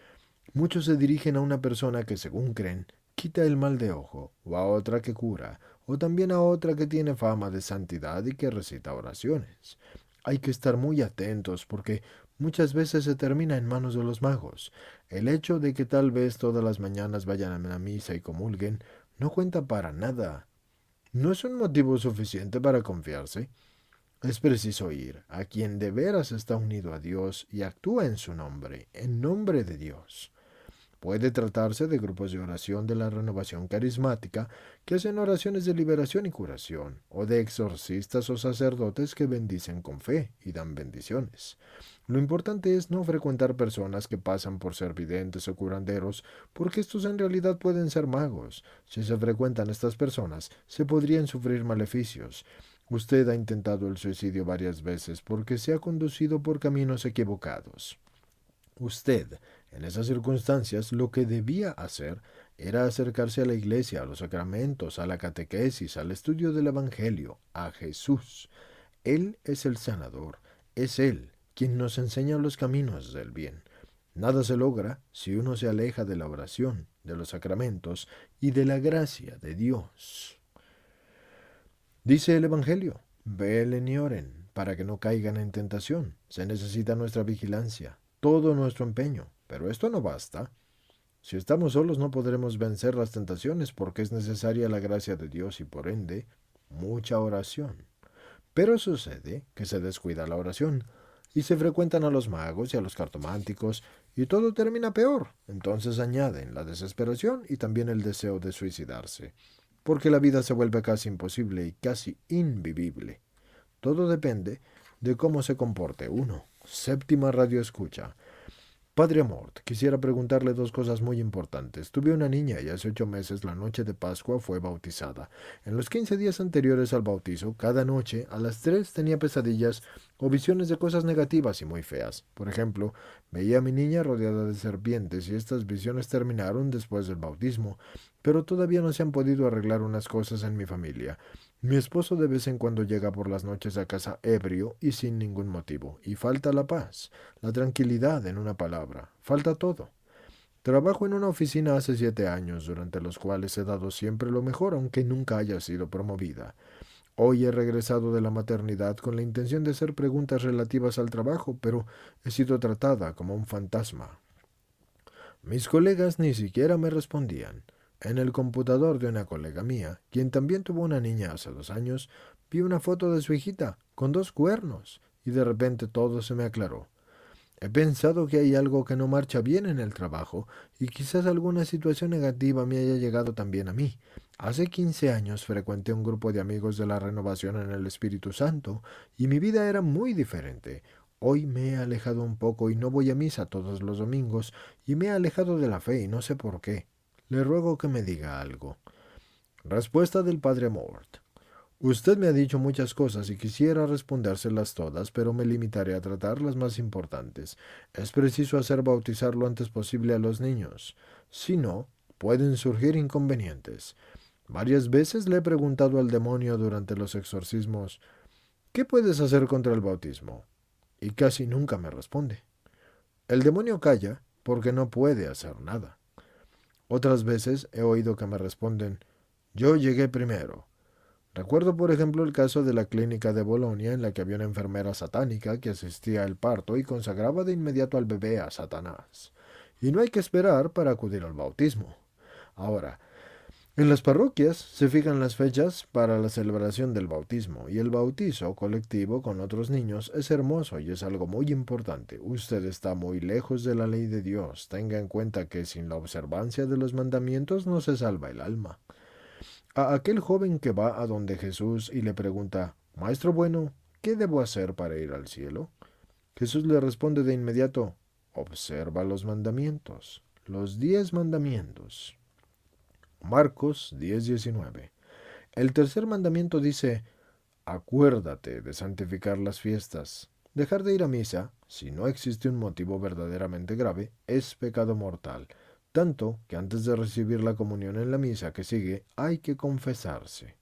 Muchos se dirigen a una persona que, según creen, quita el mal de ojo, o a otra que cura, o también a otra que tiene fama de santidad y que recita oraciones. Hay que estar muy atentos porque muchas veces se termina en manos de los magos. El hecho de que tal vez todas las mañanas vayan a la misa y comulguen no cuenta para nada. No es un motivo suficiente para confiarse. Es preciso ir a quien de veras está unido a Dios y actúa en su nombre, en nombre de Dios. Puede tratarse de grupos de oración de la renovación carismática que hacen oraciones de liberación y curación, o de exorcistas o sacerdotes que bendicen con fe y dan bendiciones. Lo importante es no frecuentar personas que pasan por ser videntes o curanderos, porque estos en realidad pueden ser magos. Si se frecuentan estas personas, se podrían sufrir maleficios. Usted ha intentado el suicidio varias veces porque se ha conducido por caminos equivocados. Usted, en esas circunstancias, lo que debía hacer era acercarse a la iglesia, a los sacramentos, a la catequesis, al estudio del Evangelio, a Jesús. Él es el sanador, es Él quien nos enseña los caminos del bien. Nada se logra si uno se aleja de la oración, de los sacramentos y de la gracia de Dios. Dice el Evangelio, velen y oren para que no caigan en tentación. Se necesita nuestra vigilancia, todo nuestro empeño, pero esto no basta. Si estamos solos no podremos vencer las tentaciones porque es necesaria la gracia de Dios y por ende mucha oración. Pero sucede que se descuida la oración y se frecuentan a los magos y a los cartománticos y todo termina peor. Entonces añaden la desesperación y también el deseo de suicidarse, porque la vida se vuelve casi imposible y casi invivible. Todo depende de cómo se comporte uno. Séptima Radio Escucha. Padre Amort, quisiera preguntarle dos cosas muy importantes. Tuve una niña y hace 8 meses, la noche de Pascua, fue bautizada. En los 15 días anteriores al bautizo, cada noche, a las 3 tenía pesadillas o visiones de cosas negativas y muy feas. Por ejemplo, veía a mi niña rodeada de serpientes y estas visiones terminaron después del bautismo, pero todavía no se han podido arreglar unas cosas en mi familia. Mi esposo de vez en cuando llega por las noches a casa ebrio y sin ningún motivo, y falta la paz, la tranquilidad, en una palabra, falta todo. Trabajo en una oficina hace 7 años, durante los cuales he dado siempre lo mejor, aunque nunca haya sido promovida. Hoy he regresado de la maternidad con la intención de hacer preguntas relativas al trabajo, pero he sido tratada como un fantasma. Mis colegas ni siquiera me respondían. En el computador de una colega mía, quien también tuvo una niña hace 2 años, vi una foto de su hijita, con 2 cuernos, y de repente todo se me aclaró. He pensado que hay algo que no marcha bien en el trabajo, y quizás alguna situación negativa me haya llegado también a mí. Hace 15 años frecuenté un grupo de amigos de la Renovación en el Espíritu Santo, y mi vida era muy diferente. Hoy me he alejado un poco y no voy a misa todos los domingos, y me he alejado de la fe y no sé por qué. Le ruego que me diga algo. Respuesta del Padre Mort. Usted me ha dicho muchas cosas y quisiera respondérselas todas, pero me limitaré a tratar las más importantes. Es preciso hacer bautizar lo antes posible a los niños. Si no, pueden surgir inconvenientes. Varias veces le he preguntado al demonio durante los exorcismos, ¿qué puedes hacer contra el bautismo? Y casi nunca me responde. El demonio calla porque no puede hacer nada. Otras veces he oído que me responden, yo llegué primero. Recuerdo, por ejemplo, el caso de la clínica de Bolonia en la que había una enfermera satánica que asistía al parto y consagraba de inmediato al bebé a Satanás. Y no hay que esperar para acudir al bautismo. Ahora, en las parroquias se fijan las fechas para la celebración del bautismo y el bautizo colectivo con otros niños es hermoso y es algo muy importante. Usted está muy lejos de la ley de Dios. Tenga en cuenta que sin la observancia de los mandamientos no se salva el alma. A aquel joven que va a donde Jesús y le pregunta, Maestro bueno, ¿qué debo hacer para ir al cielo? Jesús le responde de inmediato, observa los mandamientos, los 10 mandamientos. Marcos 10:19. El tercer mandamiento dice, acuérdate de santificar las fiestas. Dejar de ir a misa, si no existe un motivo verdaderamente grave, es pecado mortal, tanto que antes de recibir la comunión en la misa que sigue, hay que confesarse.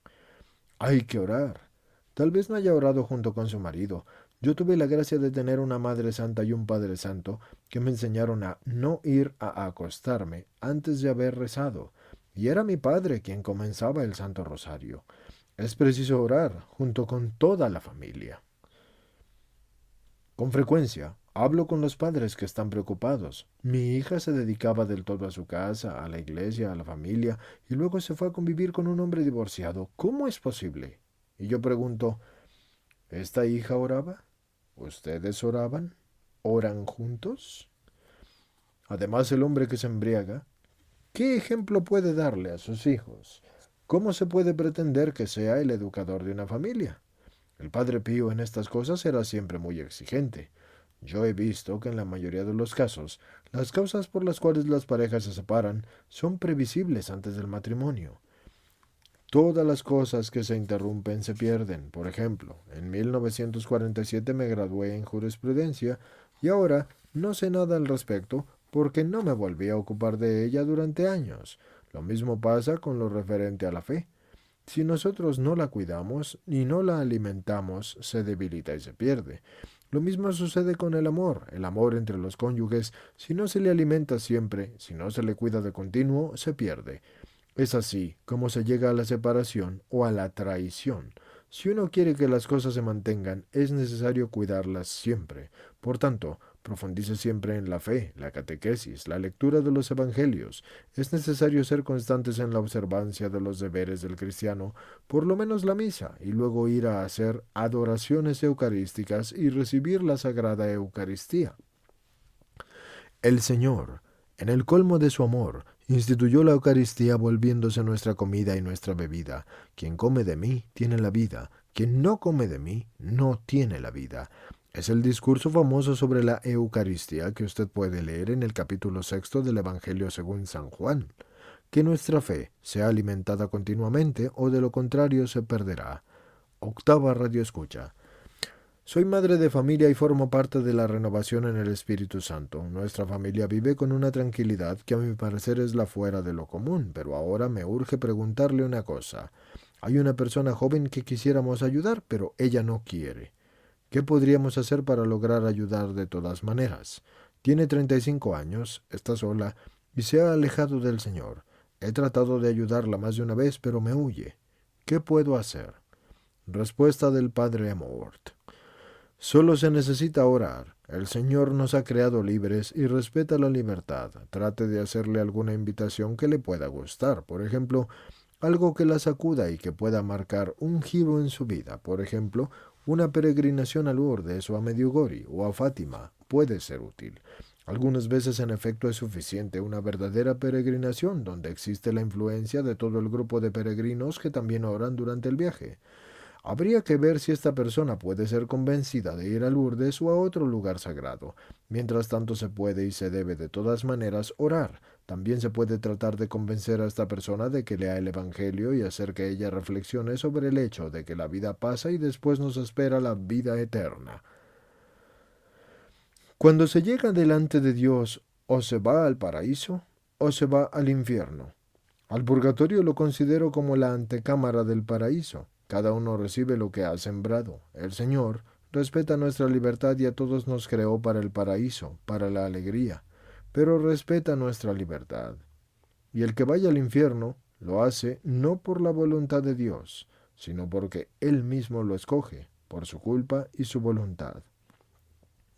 Hay que orar. Tal vez no haya orado junto con su marido. Yo tuve la gracia de tener una Madre Santa y un Padre Santo que me enseñaron a no ir a acostarme antes de haber rezado, y era mi padre quien comenzaba el Santo Rosario. Es preciso orar junto con toda la familia. Con frecuencia, hablo con los padres que están preocupados. Mi hija se dedicaba del todo a su casa, a la iglesia, a la familia, y luego se fue a convivir con un hombre divorciado. ¿Cómo es posible? Y yo pregunto, ¿esta hija oraba? ¿Ustedes oraban? ¿Oran juntos? Además, el hombre que se embriaga, ¿qué ejemplo puede darle a sus hijos? ¿Cómo se puede pretender que sea el educador de una familia? El padre Pío en estas cosas era siempre muy exigente. Yo he visto que en la mayoría de los casos, las causas por las cuales las parejas se separan son previsibles antes del matrimonio. Todas las cosas que se interrumpen se pierden. Por ejemplo, en 1947 me gradué en jurisprudencia y ahora no sé nada al respecto porque no me volví a ocupar de ella durante años. Lo mismo pasa con lo referente a la fe. Si nosotros no la cuidamos y no la alimentamos, se debilita y se pierde. Lo mismo sucede con el amor entre los cónyuges, si no se le alimenta siempre, si no se le cuida de continuo, se pierde. Es así como se llega a la separación o a la traición. Si uno quiere que las cosas se mantengan, es necesario cuidarlas siempre. Por tanto, profundice siempre en la fe, la catequesis, la lectura de los evangelios. Es necesario ser constantes en la observancia de los deberes del cristiano, por lo menos la misa, y luego ir a hacer adoraciones eucarísticas y recibir la Sagrada Eucaristía. El Señor, en el colmo de su amor, instituyó la Eucaristía volviéndose nuestra comida y nuestra bebida. Quien come de mí tiene la vida, quien no come de mí no tiene la vida. Es el discurso famoso sobre la Eucaristía que usted puede leer en el capítulo 6 del Evangelio según San Juan. Que nuestra fe sea alimentada continuamente o de lo contrario se perderá. Octava Radio Escucha. Soy madre de familia y formo parte de la renovación en el Espíritu Santo. Nuestra familia vive con una tranquilidad que a mi parecer es la fuera de lo común, pero ahora me urge preguntarle una cosa. Hay una persona joven que quisiéramos ayudar, pero ella no quiere. ¿Qué podríamos hacer para lograr ayudar de todas maneras? Tiene 35 años, está sola y se ha alejado del Señor. He tratado de ayudarla más de una vez, pero me huye. ¿Qué puedo hacer? Respuesta del Padre Amort. Solo se necesita orar. El Señor nos ha creado libres y respeta la libertad. Trate de hacerle alguna invitación que le pueda gustar. Por ejemplo, algo que la sacuda y que pueda marcar un giro en su vida. Por ejemplo, una peregrinación a Lourdes o a Medjugorje o a Fátima puede ser útil. Algunas veces en efecto es suficiente una verdadera peregrinación donde existe la influencia de todo el grupo de peregrinos que también oran durante el viaje. Habría que ver si esta persona puede ser convencida de ir a Lourdes o a otro lugar sagrado. Mientras tanto se puede y se debe de todas maneras orar. También se puede tratar de convencer a esta persona de que lea el Evangelio y hacer que ella reflexione sobre el hecho de que la vida pasa y después nos espera la vida eterna. Cuando se llega delante de Dios, o se va al paraíso o se va al infierno. Al purgatorio lo considero como la antecámara del paraíso. Cada uno recibe lo que ha sembrado. El Señor respeta nuestra libertad y a todos nos creó para el paraíso, para la alegría, pero respeta nuestra libertad. Y el que vaya al infierno lo hace no por la voluntad de Dios, sino porque Él mismo lo escoge, por su culpa y su voluntad.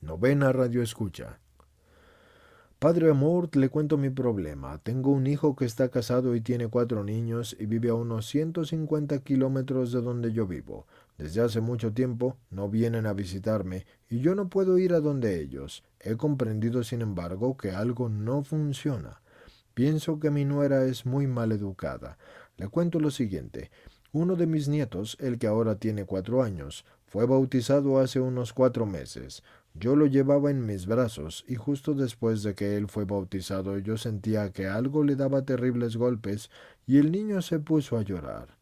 Novena Radio Escucha. Padre Amor, le cuento mi problema. Tengo un hijo que está casado y tiene 4 niños y vive a unos 150 kilómetros de donde yo vivo. Desde hace mucho tiempo no vienen a visitarme y yo no puedo ir a donde ellos. He comprendido, sin embargo, que algo no funciona. Pienso que mi nuera es muy mal educada. Le cuento lo siguiente. Uno de mis nietos, el que ahora tiene 4 años, fue bautizado hace unos 4 meses. Yo lo llevaba en mis brazos y justo después de que él fue bautizado yo sentía que algo le daba terribles golpes y el niño se puso a llorar.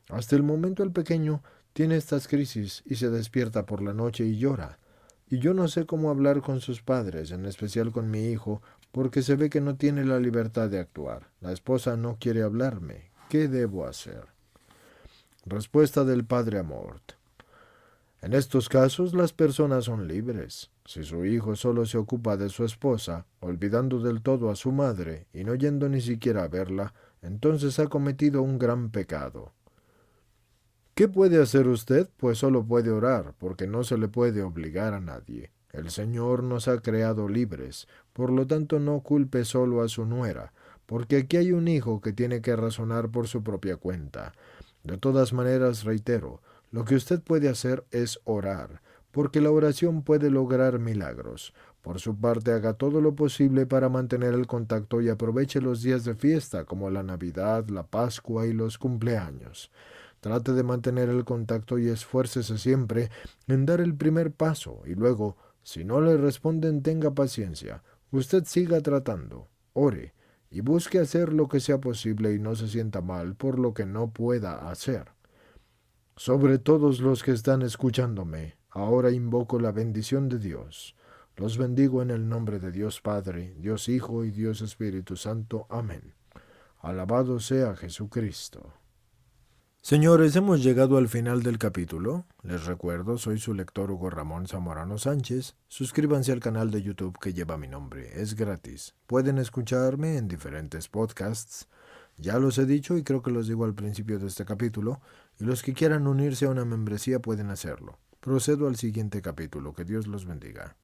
Hasta el momento el pequeño tiene estas crisis y se despierta por la noche y llora. Y yo no sé cómo hablar con sus padres, en especial con mi hijo, porque se ve que no tiene la libertad de actuar. La esposa no quiere hablarme. ¿Qué debo hacer? Respuesta del Padre Amort. En estos casos las personas son libres. Si su hijo solo se ocupa de su esposa, olvidando del todo a su madre y no yendo ni siquiera a verla, entonces ha cometido un gran pecado. ¿Qué puede hacer usted? Pues solo puede orar, porque no se le puede obligar a nadie. El Señor nos ha creado libres, por lo tanto no culpe solo a su nuera, porque aquí hay un hijo que tiene que razonar por su propia cuenta. De todas maneras, reitero, lo que usted puede hacer es orar, porque la oración puede lograr milagros. Por su parte, haga todo lo posible para mantener el contacto y aproveche los días de fiesta, como la Navidad, la Pascua y los cumpleaños. Trate de mantener el contacto y esfuércese siempre en dar el primer paso y luego, si no le responden, tenga paciencia. Usted siga tratando, ore y busque hacer lo que sea posible y no se sienta mal por lo que no pueda hacer. Sobre todos los que están escuchándome, ahora invoco la bendición de Dios. Los bendigo en el nombre de Dios Padre, Dios Hijo y Dios Espíritu Santo. Amén. Alabado sea Jesucristo. Señores, hemos llegado al final del capítulo. Les recuerdo, soy su lector Hugo Ramón Zamorano Sánchez. Suscríbanse al canal de YouTube que lleva mi nombre, es gratis. Pueden escucharme en diferentes podcasts. Ya los he dicho y creo que los digo al principio de este capítulo, y los que quieran unirse a una membresía pueden hacerlo. Procedo al siguiente capítulo, que Dios los bendiga.